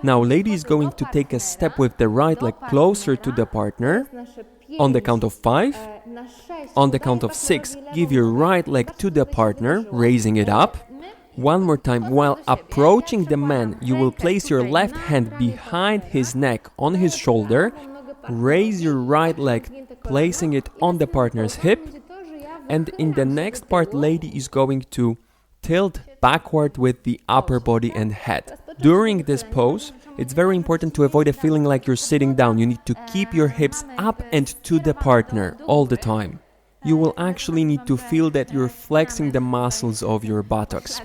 Now lady is going to take a step with the right leg closer to the partner. On the count of 5, on the count of 6, give your right leg to the partner, raising it up. One more time, while approaching the man, you will place your left hand behind his neck on his shoulder, raise your right leg, placing it on the partner's hip, and in the next part, lady is going to tilt backward with the upper body and head. During this pose, it's very important to avoid a feeling like you're sitting down. You need to keep your hips up and to the partner all the time. You will actually need to feel that you're flexing the muscles of your buttocks.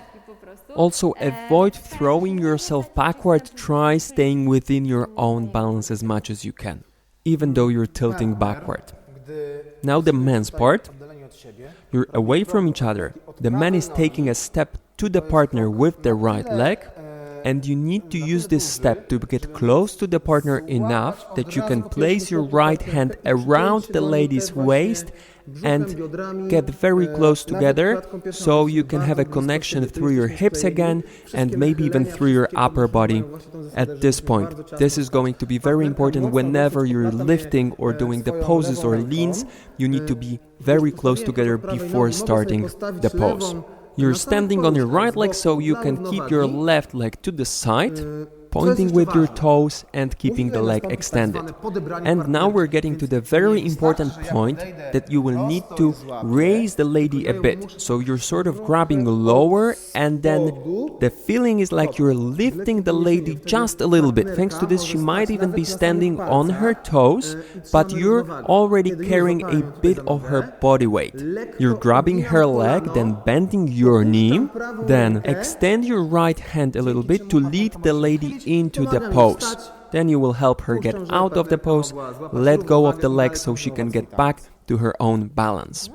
Also, avoid throwing yourself backward. Try staying within your own balance as much as you can, even though you're tilting backward. Now the man's part. You're away from each other. The man is taking a step to the partner with the right leg, and you need to use this step to get close to the partner enough that you can place your right hand around the lady's waist and get very close together, so you can have a connection through your hips again and maybe even through your upper body at this point. This is going to be very important whenever you're lifting or doing the poses or leans. You need to be very close together before starting the pose. You're standing on your right leg, so you can keep your left leg to the side, pointing with your toes and keeping the leg extended. And now we're getting to the very important point that you will need to raise the lady a bit. So you're sort of grabbing lower, and then the feeling is like you're lifting the lady just a little bit. Thanks to this, she might even be standing on her toes, but you're already carrying a bit of her body weight. You're grabbing her leg, then bending your knee, then extend your right hand a little bit to lead the lady into the pose. Then you will help her get out of the pose, let go of the leg so she can get back to her own balance.